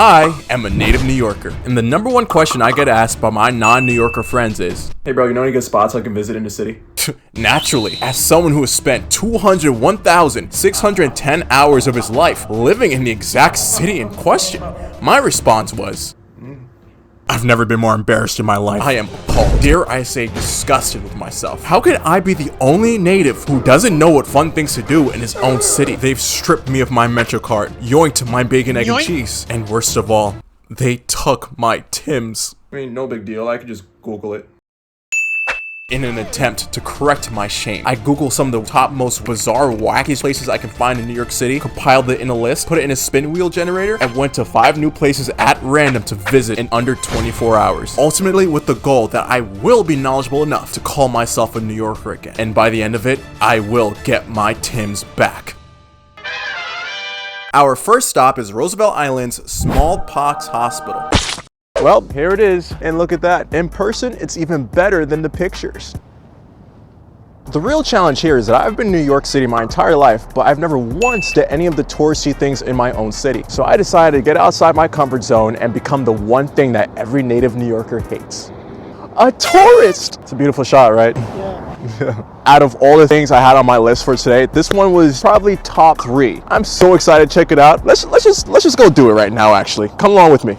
I am a native New Yorker, and the number one question I get asked by my non-New Yorker friends is, hey bro, you know any good spots I can visit in the city? Naturally, as someone who has spent 201,610 hours of his life living in the exact city in question, my response was, I've never been more embarrassed in my life. I am appalled. Dare I say disgusted with myself. How could I be the only native who doesn't know what fun things to do in his own city? They've stripped me of my Metro card, yoinked my bacon, egg, and cheese, and worst of all, they took my Timbs. I mean, no big deal, I could just Google it. In an attempt to correct my shame, I Googled some of the top most bizarre, wackiest places I can find in New York City, compiled it in a list, put it in a spin wheel generator, and went to 5 new places at random to visit in under 24 hours. Ultimately, with the goal that I will be knowledgeable enough to call myself a New Yorker again. And by the end of it, I will get my Timbs back. Our first stop is Roosevelt Island's Smallpox Hospital. Well, here it is, and look at that. In person, it's even better than the pictures. The real challenge here is that I've been in New York City my entire life, but I've never once did any of the touristy things in my own city. So I decided to get outside my comfort zone and become the one thing that every native New Yorker hates. A tourist! It's a beautiful shot, right? Yeah. Out of all the things I had on my list for today, this one was probably top 3. I'm so excited to check it out. Let's just go do it right now, actually. Come along with me.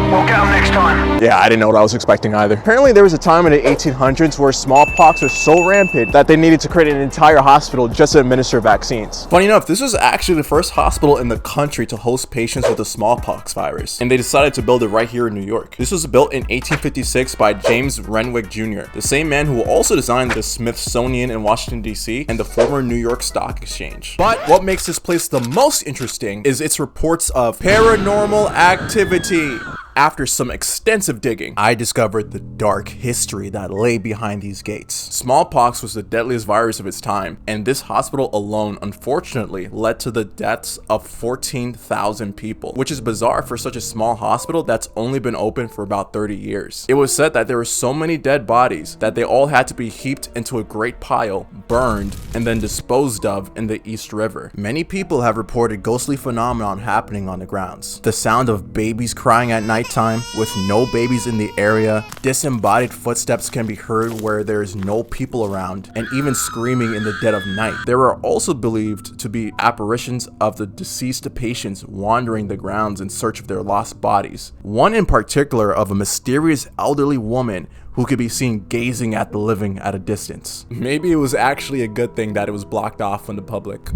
We'll get them next time. Yeah, I didn't know what I was expecting either. Apparently there was a time in the 1800s where smallpox was so rampant that they needed to create an entire hospital just to administer vaccines. Funny enough, this was actually the first hospital in the country to host patients with the smallpox virus, and they decided to build it right here in New York. This was built in 1856 by James Renwick Jr., the same man who also designed the Smithsonian in Washington, D.C. and the former New York Stock Exchange. But what makes this place the most interesting is its reports of paranormal activity. After some extensive digging, I discovered the dark history that lay behind these gates. Smallpox was the deadliest virus of its time, and this hospital alone unfortunately led to the deaths of 14,000 people, which is bizarre for such a small hospital that's only been open for about 30 years. It was said that there were so many dead bodies that they all had to be heaped into a great pile, burned, and then disposed of in the East River. Many people have reported ghostly phenomenon happening on the grounds. The sound of babies crying at night time with no babies in the area, disembodied footsteps can be heard where there is no people around, and even screaming in the dead of night. There are also believed to be apparitions of the deceased patients wandering the grounds in search of their lost bodies. One in particular of a mysterious elderly woman who could be seen gazing at the living at a distance. Maybe it was actually a good thing that it was blocked off from the public.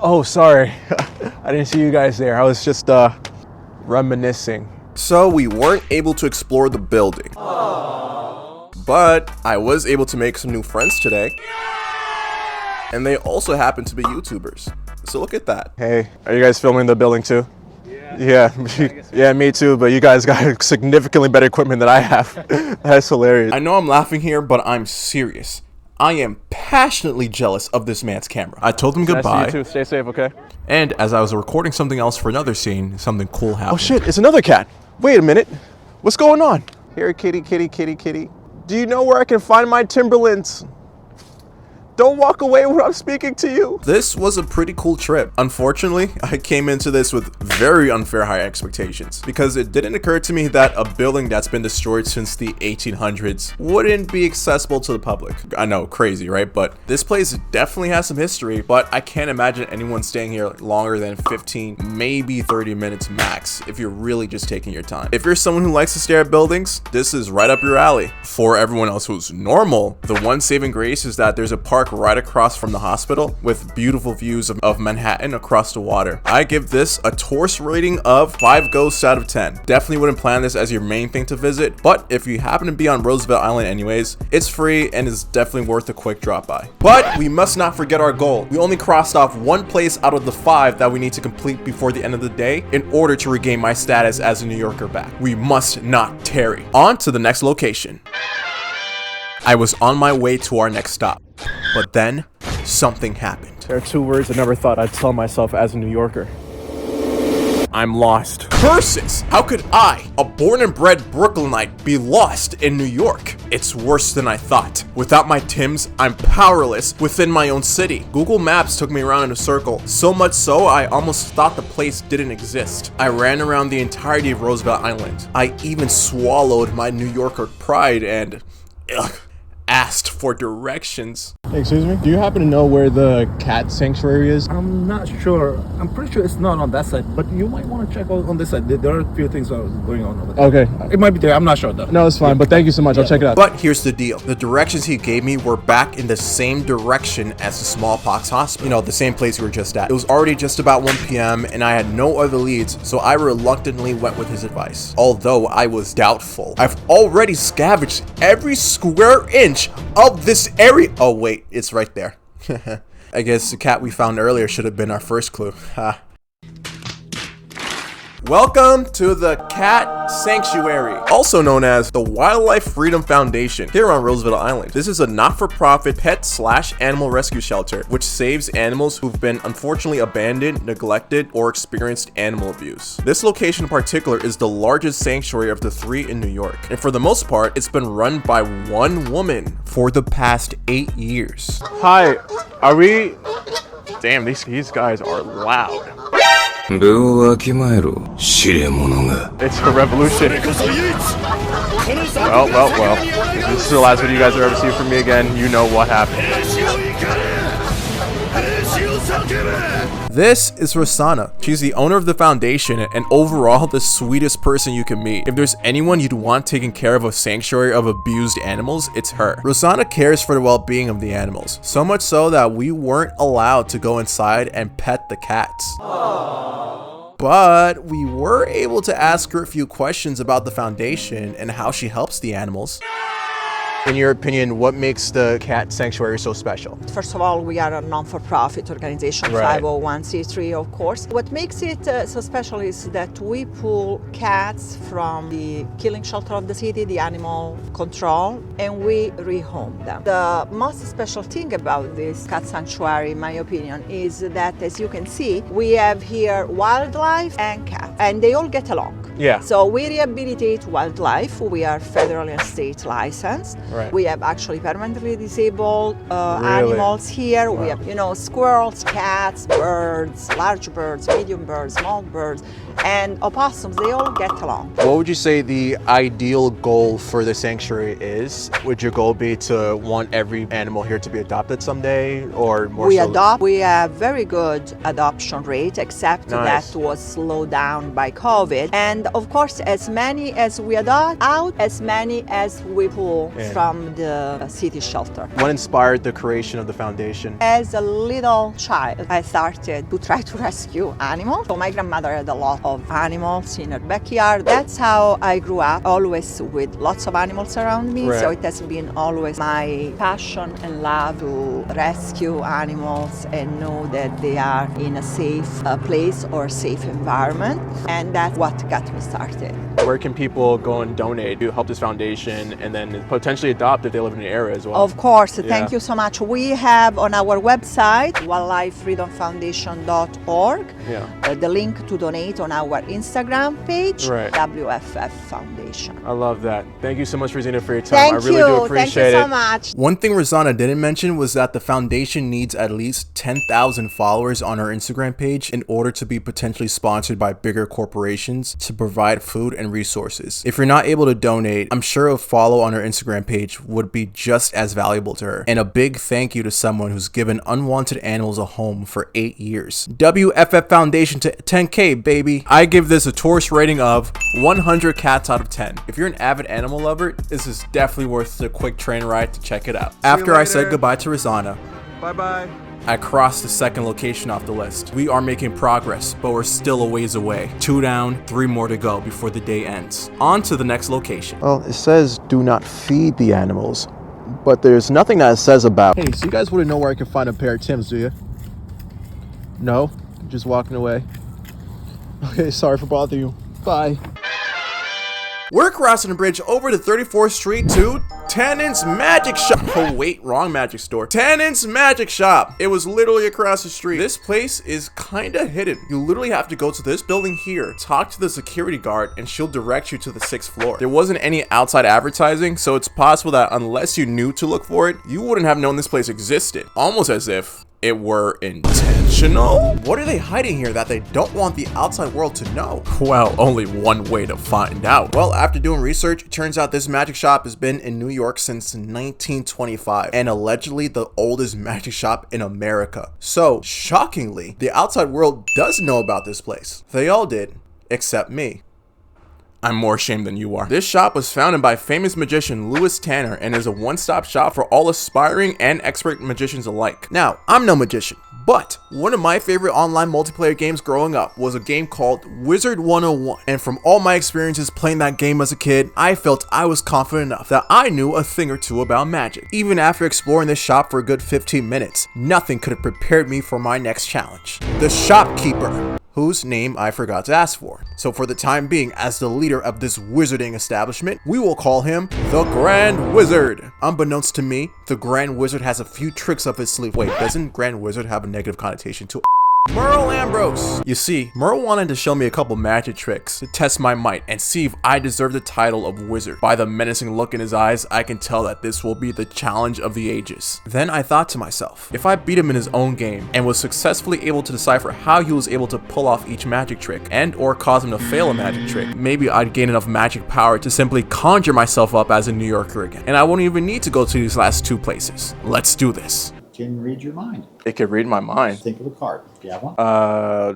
Oh, sorry. I didn't see you guys there. I was just reminiscing. So we weren't able to explore the building. But I was able to make some new friends today. And they also happen to be YouTubers. So look at that. Hey, are you guys filming the building too? Yeah, yeah, me too, but you guys got significantly better equipment than I have. That's hilarious. I know I'm laughing here, but I'm serious. I am passionately jealous of this man's camera. I told him goodbye. Nice to you too. Stay safe, okay? And as I was recording something else for another scene, something cool happened. Oh shit, it's another cat. Wait a minute. What's going on? Here, kitty, kitty, kitty, kitty. Do you know where I can find my Timberlands? Don't walk away when I'm speaking to you. This was a pretty cool trip. Unfortunately, I came into this with very unfair high expectations because it didn't occur to me that a building that's been destroyed since the 1800s wouldn't be accessible to the public. I know, crazy, right? But this place definitely has some history, but I can't imagine anyone staying here longer than 15, maybe 30 minutes max if you're really just taking your time. If you're someone who likes to stare at buildings, this is right up your alley. For everyone else who's normal, the one saving grace is that there's a park right across from the hospital with beautiful views of Manhattan across the water. I give this a tourist rating of 5 ghosts out of 10. Definitely wouldn't plan this as your main thing to visit, but if you happen to be on Roosevelt Island anyways, it's free and is definitely worth a quick drop by. But we must not forget our goal. We only crossed off one place out of the 5 that we need to complete before the end of the day in order to regain my status as a New Yorker back. We must not tarry. On to the next location. I was on my way to our next stop. But then, something happened. There are 2 words I never thought I'd tell myself as a New Yorker. I'm lost. Curses! How could I, a born and bred Brooklynite, be lost in New York? It's worse than I thought. Without my Tims, I'm powerless within my own city. Google Maps took me around in a circle, so much so I almost thought the place didn't exist. I ran around the entirety of Roosevelt Island. I even swallowed my New Yorker pride and asked for directions. Excuse me? Do you happen to know where the cat sanctuary is? I'm not sure. I'm pretty sure it's not on that side, but you might want to check out on this side. There are a few things going on over there. Okay. It might be there. I'm not sure though. No, it's fine, but thank you so much. I'll check it out. But here's the deal. The directions he gave me were back in the same direction as the Smallpox Hospital. You know, the same place we were just at. It was already just about 1 p.m. and I had no other leads, so I reluctantly went with his advice. Although I was doubtful. I've already scavenged every square inch of this area. Oh wait, it's right there. I guess the cat we found earlier should have been our first clue. Ha. Welcome to the Cat Sanctuary, also known as the Wildlife Freedom Foundation, here on Roosevelt Island. This is a not-for-profit pet/animal rescue shelter, which saves animals who've been unfortunately abandoned, neglected, or experienced animal abuse. This location in particular is the largest sanctuary of the 3 in New York, and for the most part, it's been run by one woman for the past 8 years. Hi, are we... Damn, these guys are loud. It's a revolution. Well. If this is the last video you guys will ever see from me again, you know what happened. This is Rosanna. She's the owner of the foundation and overall the sweetest person you can meet. If there's anyone you'd want taking care of a sanctuary of abused animals, it's her. Rosanna cares for the well-being of the animals, so much so that we weren't allowed to go inside and pet the cats. But we were able to ask her a few questions about the foundation and how she helps the animals. In your opinion, what makes the cat sanctuary so special? First of all, we are a non-for-profit organization, Right. 501c3, of course. What makes it so special is that we pull cats from the killing shelter of the city, the animal control, and we rehome them. The most special thing about this cat sanctuary, in my opinion, is that, as you can see, we have here wildlife and cats, and they all get along. Yeah. So we rehabilitate wildlife. We are federally and state licensed. Right. We have actually permanently disabled Really? animals here. Wow. We have, squirrels, cats, birds, large birds, medium birds, small birds, and opossums. They all get along. What would you say the ideal goal for the sanctuary is? Would your goal be to want every animal here to be adopted someday, or more We so? adopt. We have very good adoption rate, except Nice. that was slowed down by COVID. And of course, as many as we adopt out, as many as we pull Yeah. from the city shelter. What inspired the creation of the foundation? As a little child, I started to try to rescue animals. So my grandmother had a lot of animals in her backyard. That's how I grew up, always with lots of animals around me. Right. So it has been always my passion and love to rescue animals and know that they are in a safe place or safe environment. And that's what got me started. Where can people go and donate to help this foundation and then potentially adopt if they live in the area as well? Of course, Yeah. thank you so much. We have on our website, wildlifefreedomfoundation.org, the link to donate on our Instagram page, Right. WFF Foundation. I love that. Thank you so much, Rosina, for your time. I really do Thank appreciate you so it. much. One thing Rosanna didn't mention was that the foundation needs at least 10,000 followers on her Instagram page in order to be potentially sponsored by bigger corporations to provide food and resources. If you're not able to donate, I'm sure a follow on her Instagram page would be just as valuable to her. And a big thank you to someone who's given unwanted animals a home for 8 years. WFF Foundation to 10K, baby. I give this a tourist rating of 100 cats out of 10. If you're an avid animal lover, this is definitely worth the quick train ride to check it out. After I said goodbye to Rosanna, Bye-bye. I crossed the second location off the list. We are making progress, but we're still a ways away. 2 down, 3 more to go before the day ends. On to the next location. Well, it says do not feed the animals, but there's nothing that it says about... Hey, so you guys wouldn't know where I can find a pair of Tims, do you? No? Just walking away. Okay, sorry for bothering you. Bye. We're crossing the bridge over to 34th Street to Tannens Magic Shop. Oh wait, wrong magic store. Tannens Magic Shop. It was literally across the street. This place is kinda hidden. You literally have to go to this building here, talk to the security guard, and she'll direct you to the 6th floor. There wasn't any outside advertising, so it's possible that unless you knew to look for it, you wouldn't have known this place existed. Almost as if it were intentional? What are they hiding here that they don't want the outside world to know? Well, only one way to find out. Well, after doing research, it turns out this magic shop has been in New York since 1925 and allegedly the oldest magic shop in America. So, shockingly, the outside world does know about this place. They all did, except me. I'm more ashamed than you are. This shop was founded by famous magician Louis Tanner and is a one-stop shop for all aspiring and expert magicians alike. Now, I'm no magician, but one of my favorite online multiplayer games growing up was a game called Wizard 101. And from all my experiences playing that game as a kid, I felt I was confident enough that I knew a thing or two about magic. Even after exploring this shop for a good 15 minutes, nothing could have prepared me for my next challenge. The shopkeeper, whose name I forgot to ask for. So for the time being, as the leader of this wizarding establishment, we will call him the Grand Wizard. Unbeknownst to me, the Grand Wizard has a few tricks up his sleeve. Wait, doesn't Grand Wizard have a negative connotation to Merle Ambrose? You see, Merle wanted to show me a couple magic tricks to test my might and see if I deserve the title of wizard. By the menacing look in his eyes, I can tell that this will be the challenge of the ages. Then I thought to myself, if I beat him in his own game and was successfully able to decipher how he was able to pull off each magic trick and or cause him to fail a magic trick, maybe I'd gain enough magic power to simply conjure myself up as a New Yorker again. And I won't even need to go to these last two places. Let's do this. Can read your mind. It can read my mind. Think of a card. Do you have one?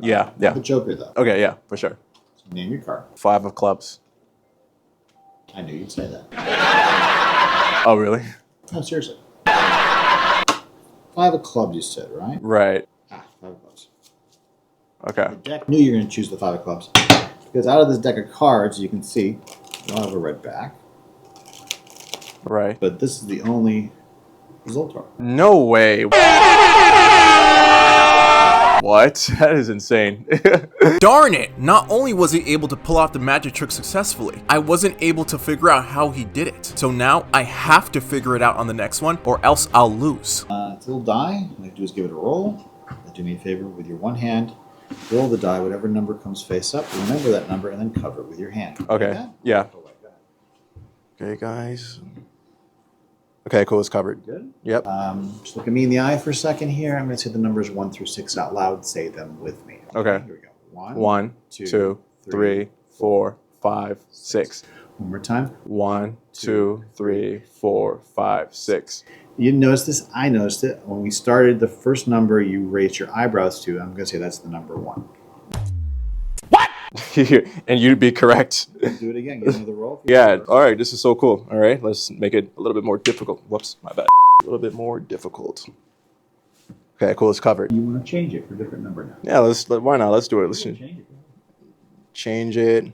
Yeah. The Joker, though. Okay, yeah, for sure. So name your card. 5 of clubs. I knew you'd say that. Oh, really? No, seriously. 5 of clubs, you said, right? Right. 5 of clubs. Okay. The deck knew you were going to choose the 5 of clubs. Because out of this deck of cards, you can see, you don't have a red back. Right. But this is the only result. No way. What? That is insane. Darn it! Not only was he able to pull off the magic trick successfully, I wasn't able to figure out how he did it. So now I have to figure it out on the next one or else I'll lose. It's a little die. All you have to do is give it a roll. Do me a favor with your one hand. Roll the die, whatever number comes face up. Remember that number and then cover it with your hand. Okay. Like Yeah. like that. Okay, guys. Okay, cool. It's covered. Good. Yep. Just look at me in the eye for a second here. I'm going to say the numbers 1 through 6 out loud. Say them with me. Okay. Here we go. 1, 2, 3, 4, 5, 6. One more time. 1, 2, 3, 4, 5, 6. You noticed this? I noticed it. When we started, the first number you raised your eyebrows to, I'm going to say that's the number 1. And you'd be correct. Do it again. Get another roll. Yeah. All right. This is so cool. All right. Let's make it a little bit more difficult. Whoops. My bad. A little bit more difficult. Okay. Cool. It's covered. You want to change it for a different number now? Yeah. Why not? Let's do it. Let's Change it. change it.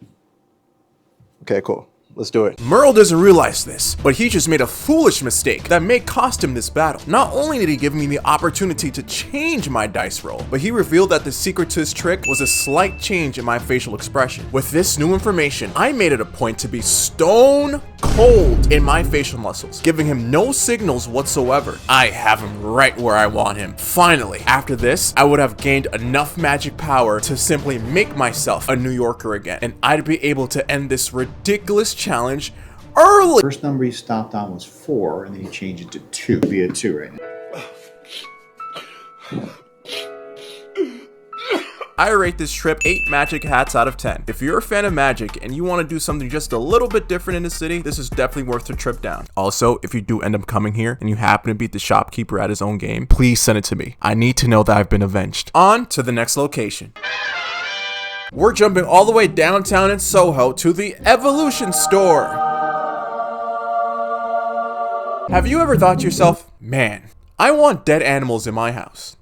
Okay. Cool. Let's do it. Merle doesn't realize this, but he just made a foolish mistake that may cost him this battle. Not only did he give me the opportunity to change my dice roll, but he revealed that the secret to his trick was a slight change in my facial expression. With this new information, I made it a point to be stone cold in my facial muscles, giving him no signals whatsoever. I have him right where I want him. Finally, after this, I would have gained enough magic power to simply make myself a New Yorker again, and I'd be able to end this ridiculous challenge early. First number you stopped on was 4, and then you changed it to 2. It'd be a 2 right now. I rate this trip 8 magic hats out of 10. If you're a fan of magic and you want to do something just a little bit different in the city, this is definitely worth the trip down. Also, if you do end up coming here and you happen to beat the shopkeeper at his own game, please send it to me. I need to know that I've been avenged. On to the next location. We're jumping all the way downtown in Soho to the Evolution Store. Have you ever thought to yourself, man, I want dead animals in my house?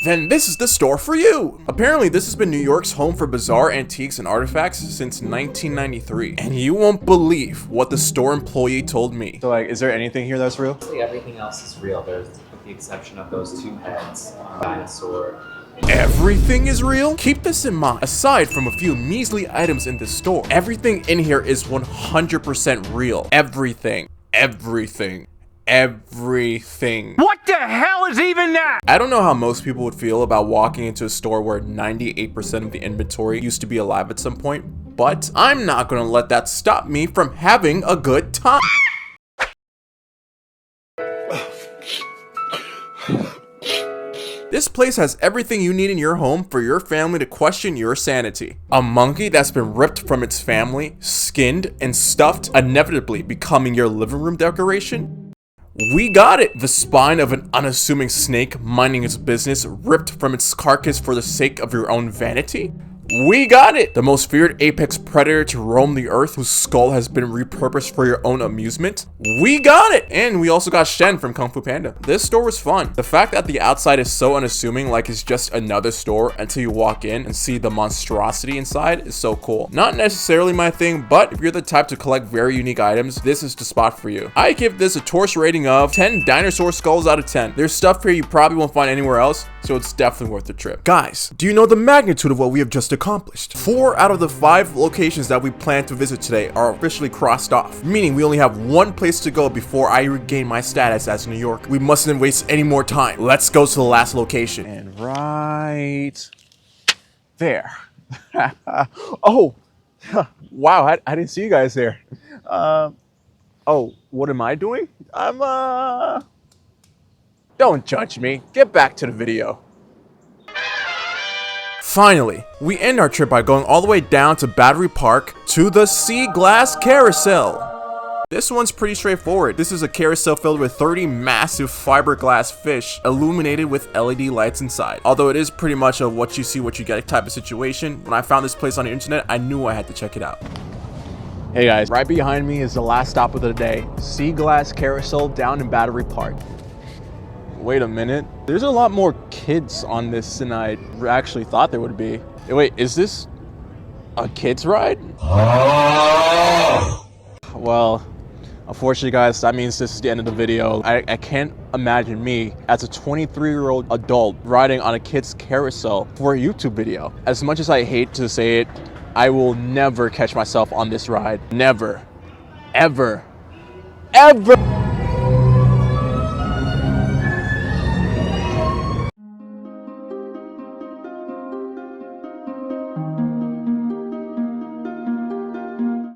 Then this is the store for you. Apparently, this has been New York's home for bizarre antiques and artifacts since 1993. And you won't believe what the store employee told me. So like, is there anything here that's real? Everything else is real. There's, with the exception of those 2 heads, dinosaur Everything is real? Keep this in mind. Aside from a few measly items in this store, everything in here is 100% real. Everything. Everything. Everything. What the hell is even that? I don't know how most people would feel about walking into a store where 98% of the inventory used to be alive at some point, but I'm not gonna let that stop me from having a good time. This place has everything you need in your home for your family to question your sanity. A monkey that's been ripped from its family, skinned, and stuffed, inevitably becoming your living room decoration? We got it! The spine of an unassuming snake minding its business, ripped from its carcass for the sake of your own vanity? We got it! The most feared apex predator to roam the earth whose skull has been repurposed for your own amusement? We got it! And we also got Shen from Kung Fu Panda. This store was fun. The fact that the outside is so unassuming, like it's just another store until you walk in and see the monstrosity inside, is so cool. Not necessarily my thing, but if you're the type to collect very unique items, this is the spot for you. I give this a tourist rating of 10 dinosaur skulls out of 10. There's stuff here you probably won't find anywhere else, so it's definitely worth the trip. Guys, do you know the magnitude of what we have just accomplished? 4 out of the 5 locations that we plan to visit today are officially crossed off, meaning we only have one place to go before I regain my status as New York. We mustn't waste any more time. Let's go to the last location. And right there. Oh, wow, I didn't see you guys there. Oh, what am I doing? Don't judge me. Get back to the video. Finally, we end our trip by going all the way down to Battery Park to the SeaGlass Carousel. This one's pretty straightforward. This is a carousel filled with 30 massive fiberglass fish illuminated with LED lights inside. Although it is pretty much a what you see, what you get type of situation, when I found this place on the internet, I knew I had to check it out. Hey guys, right behind me is the last stop of the day, SeaGlass Carousel down in Battery Park. Wait a minute, there's a lot more kids on this than I actually thought there would be. Wait, is this a kids ride? Well, unfortunately guys, that means this is the end of the video. I can't imagine me as a 23-year-old adult riding on a kid's carousel for a YouTube video. As much as I hate to say it, I will never catch myself on this ride. Never. Ever. Ever!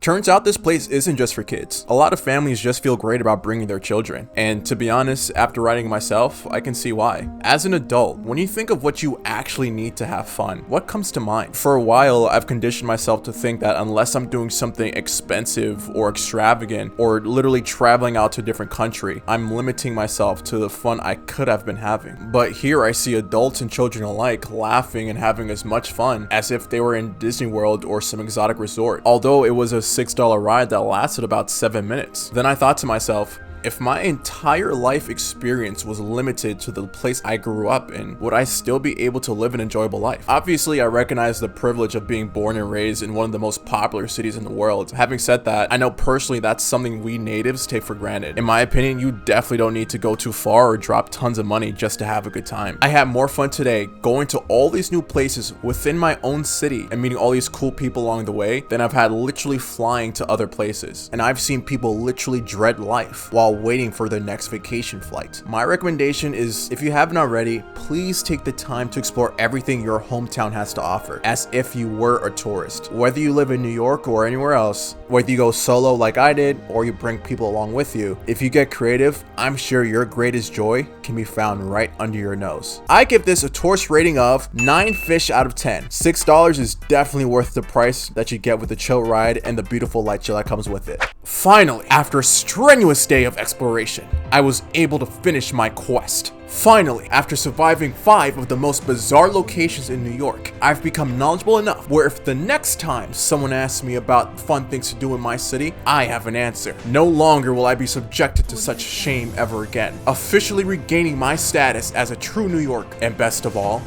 Turns out this place isn't just for kids. A lot of families just feel great about bringing their children. And to be honest, after riding myself, I can see why. As an adult, when you think of what you actually need to have fun, what comes to mind? For a while, I've conditioned myself to think that unless I'm doing something expensive or extravagant, or literally traveling out to a different country, I'm limiting myself to the fun I could have been having. But here I see adults and children alike laughing and having as much fun as if they were in Disney World or some exotic resort. Although it was a $6 ride that lasted about 7 minutes. Then I thought to myself, if my entire life experience was limited to the place I grew up in, would I still be able to live an enjoyable life? Obviously, I recognize the privilege of being born and raised in one of the most popular cities in the world. Having said that, I know personally that's something we natives take for granted. In my opinion, you definitely don't need to go too far or drop tons of money just to have a good time. I had more fun today going to all these new places within my own city and meeting all these cool people along the way than I've had literally flying to other places. And I've seen people literally dread life while waiting for their next vacation flight. My recommendation is, if you haven't already, please take the time to explore everything your hometown has to offer, as if you were a tourist. Whether you live in New York or anywhere else, whether you go solo like I did, or you bring people along with you, if you get creative, I'm sure your greatest joy can be found right under your nose. I give this a tourist rating of 9 fish out of 10. $6 is definitely worth the price that you get with the chill ride and the beautiful light show that comes with it. Finally, after a strenuous day of exploration, I was able to finish my quest. Finally, after surviving 5 of the most bizarre locations in New York, I've become knowledgeable enough where if the next time someone asks me about fun things to do in my city, I have an answer. No longer will I be subjected to such shame ever again, officially regaining my status as a true New Yorker. And best of all,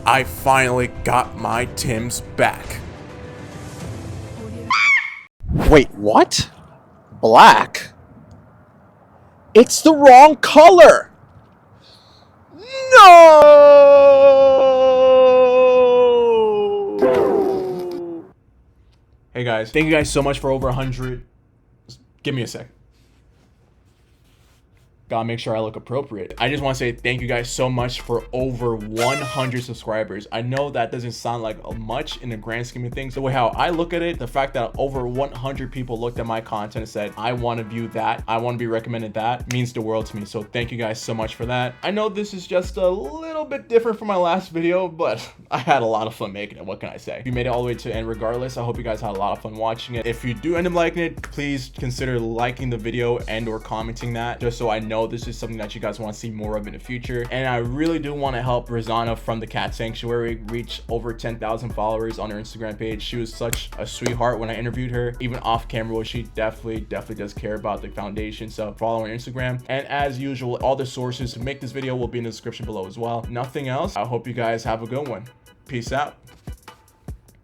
I finally got my Timbs back. Wait, what? Black? It's the wrong color! No! Hey guys, thank you guys so much for over 100. Give me a sec. Gotta make sure I look appropriate. I just want to say thank you guys so much for over 100 subscribers. I know that doesn't sound like much in the grand scheme of things. The way how I look at it, the fact that over 100 people looked at my content and said, I want to view that, I want to be recommended, that means the world to me. So thank you guys so much for that. I know this is just a little bit different from my last video, but I had a lot of fun making it. What can I say? If you made it all the way to the end regardless, I hope you guys had a lot of fun watching it. If you do end up liking it, please consider liking the video and or commenting that, just so I know this is something that you guys want to see more of in the future. And I really do want to help Rosanna from the Cat Sanctuary reach over 10,000 followers on her Instagram page. She was such a sweetheart when I interviewed her, even off camera. She definitely does care about the foundation. So follow her on Instagram, and as usual, all the sources to make this video will be in the description below as well. Nothing else. I hope you guys have a good one. Peace out.